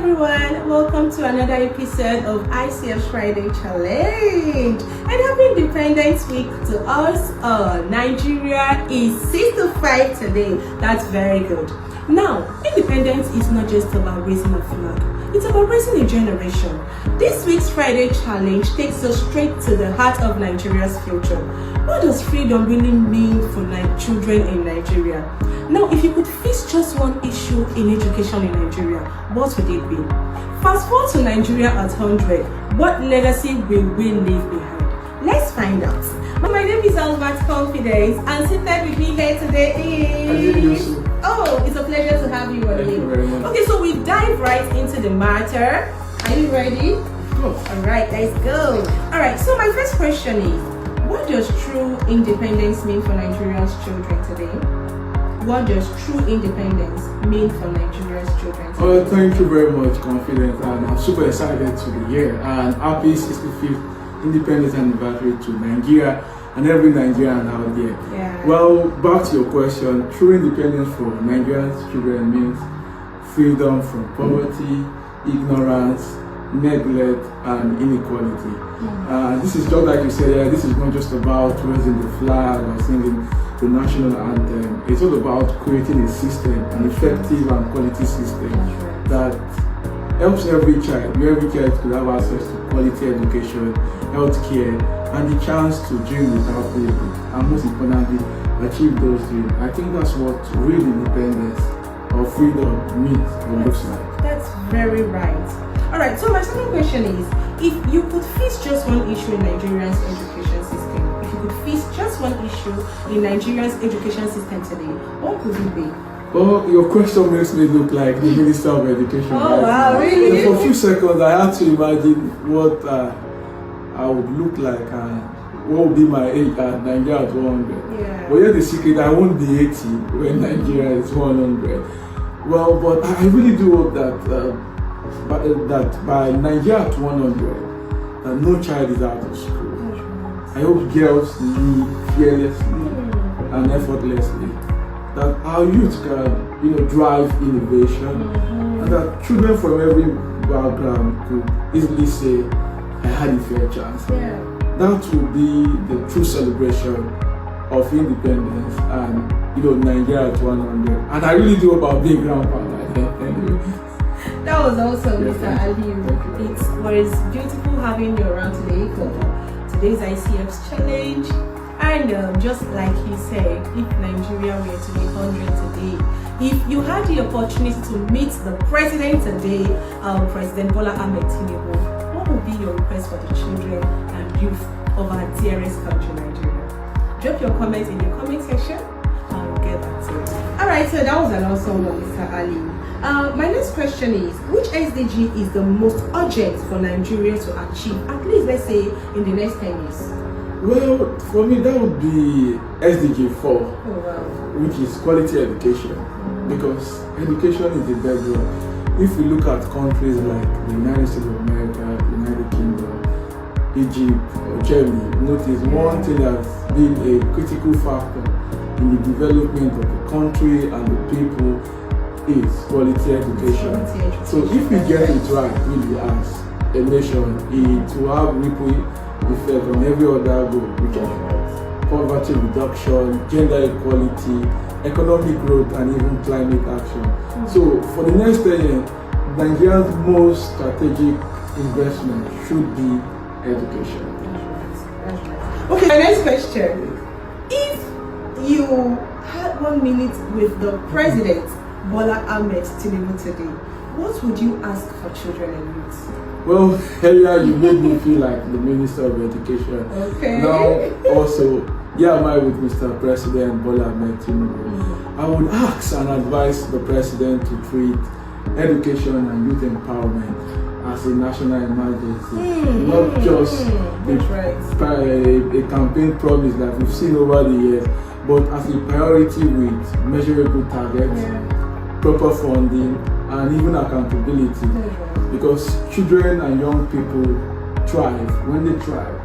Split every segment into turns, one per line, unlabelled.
everyone, welcome to another episode of ICF's Friday Challenge. And happy Independence Week to us all. Nigeria is 6-5 today. That's very good. Now, independence is not just about raising a flag, it's about raising a generation. This week's Friday Challenge takes us straight to the heart of Nigeria's future. What does freedom really mean for children in Nigeria? Now, if you could fix just one issue in education in Nigeria, what would it be? Fast forward to Nigeria at 100. What legacy will we leave behind? Let's find out. My name is Alvat Confidence, and seated with me here today is... Oh, it's a pleasure to have you
Thank you very much.
Okay, so we dive right into the matter. Are you ready? Alright, let's go. Alright, so my first question is, what does true independence mean for Nigeria's children today? What does true independence mean for Nigeria's children today?
Thank you very much, Confidence, and I'm super excited to be here. And happy 65th Independence Anniversary to Nigeria and every Nigerian out there.
Yeah.
Well, back to your question, true independence for Nigeria's children means freedom from poverty, ignorance, neglect, and inequality. This is just like you said, this is not just about raising the flag or singing the national anthem. It's all about creating a system, an effective and quality system that helps every child could have access to quality education, healthcare, and the chance to dream without limit, and most importantly, achieve those dreams. I think that's what real independence or freedom means or looks like.
That's very right. Alright, so my second question is, if you could fix just one issue in Nigeria's education system, if you could fix just one issue in Nigeria's education system today, what could it be?
Well, your question makes me look like the Minister of Education.
Oh, wow, really?
So for a few seconds, I had to imagine what I would look like and what would be my age at Nigeria at 100.
Yeah.
But here's the secret, I won't be 80 when Nigeria is 100. Well, but I really do hope that by Nigeria at 100, that no child is out of school. I hope girls live fearlessly and effortlessly. That our youth can, drive innovation, and that children from every background could easily say, I had a fair chance.
Yeah.
That would be the true celebration of independence and, Nigeria at 100. And I really do hope I'll be a grandpa anyway.
That was awesome,
Yeah,
Mr. Ali. It was beautiful having you around today for today's ICF's challenge. And just like he said, if Nigeria were to be 100 today, if you had the opportunity to meet the president today, President Bola Ahmed Tinubu, what would be your request for the children and youth of our dearest country, Nigeria? Drop your comments in the comment section and we'll get back to it. Alright, so that was an awesome one, Mr. Ali. My next question is, which SDG is the most urgent for Nigeria to achieve, at least let's say in the next 10 years?
Well, for me, that would be SDG 4, which is quality education, because education is the bedrock. If we look at countries like the United States of America, the United Kingdom, Egypt, or Germany, notice one thing that's been a critical factor in the development of the country and the people is quality education. So if we get it right, really as a nation, it will have ripple effect on every other goal, which are poverty reduction, gender equality, economic growth, and even climate action. So for the next 10 years, Nigeria's most strategic investment should be education.
Okay, my next question. If you had 1 minute with the president, Bola Ahmed Tinubu today, what would you ask for children and youth?
Well, earlier you made me feel like the Minister of Education.
Okay.
Now, also, am I with Mr. President Bola Ahmed Tinubu? I would ask and advise the President to treat education and youth empowerment as a national emergency, not just a campaign promise that we've seen over the years, but as a priority with measurable targets, proper funding, and even accountability. Because children and young people thrive when they thrive.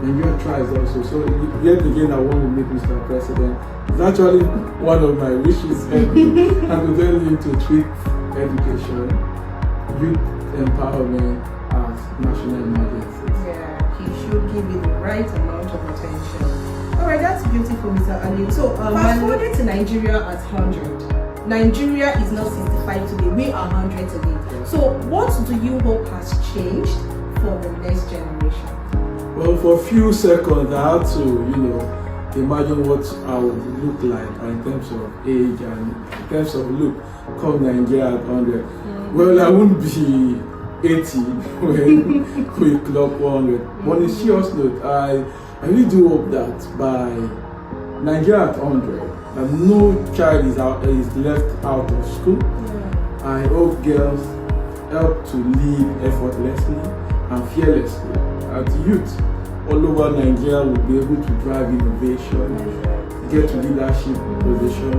Nigeria thrives also. So yet again, I want to meet Mr. President. It's actually one of my wishes and to tell him to treat education youth empowerment as national emergencies.
Yeah, he should give it the right amount of attention. Alright, that's beautiful, Mr. Ali. So, fast forward to Nigeria at 100. Nigeria is not 65 today, we are 100 today. So, what do you hope has changed for the next generation?
Well, for a few seconds, I had to, imagine what I would look like in terms of age and in terms of look, come Nigeria at 100. Well, I wouldn't be 80 when we clock 100. But on a serious note, I really do hope that by Nigeria at 100, that no child is left out of school. I hope girls help to lead effortlessly and fearlessly. That youth all over Nigeria will be able to drive innovation, get to leadership position,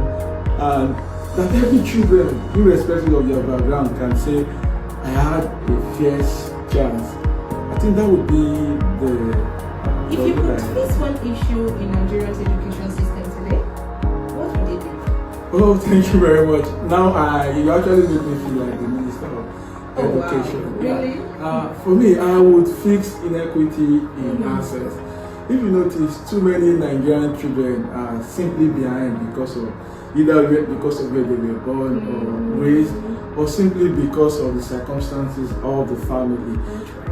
and that every children, irrespective of their background, can say, I had a fierce chance. I think that would be the...
If you could face one issue in Nigeria's education system today, what would it be?
Oh, thank you very much. Now, you actually make me feel like the Minister of Education.
Wow. Really?
For me, I would fix inequity in access. If you notice, too many Nigerian children are simply behind because of either because of where they were born or raised, or simply because of the circumstances of the family.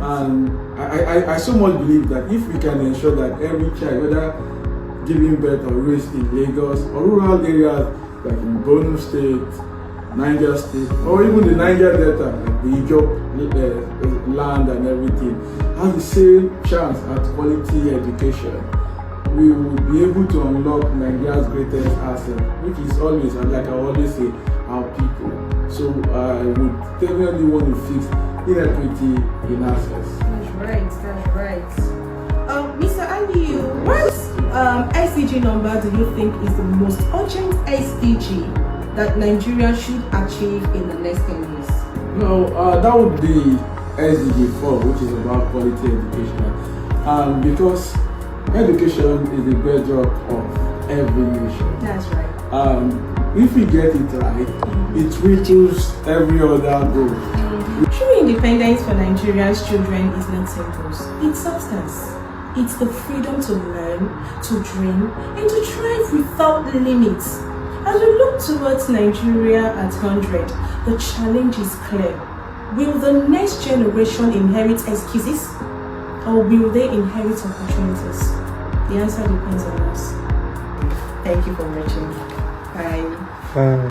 And I so much believe that if we can ensure that every child, whether giving birth or raised in Lagos or rural areas like in Borno State, Niger State, or even the Niger Delta, like the Ijaw land and everything, have the same chance at quality education, we will be able to unlock Nigeria's greatest asset, which is always, and like I always say, our people. So I would definitely want to fix inequity in access.
That's right. Mr. Andy, what SDG number do you think is the most urgent SDG that Nigeria should achieve in the next 10 years?
No, that would be SDG 4, which is about quality education. Because education is the bedrock of every nation.
That's right.
If we get it right, it reaches every other goal.
True independence for Nigeria's children is not symbols, it's substance. It's the freedom to learn, to dream, and to thrive without limits. As we look towards Nigeria at 100, the challenge is clear. Will the next generation inherit excuses, or will they inherit opportunities? The answer depends on us. Thank you for watching. Bye.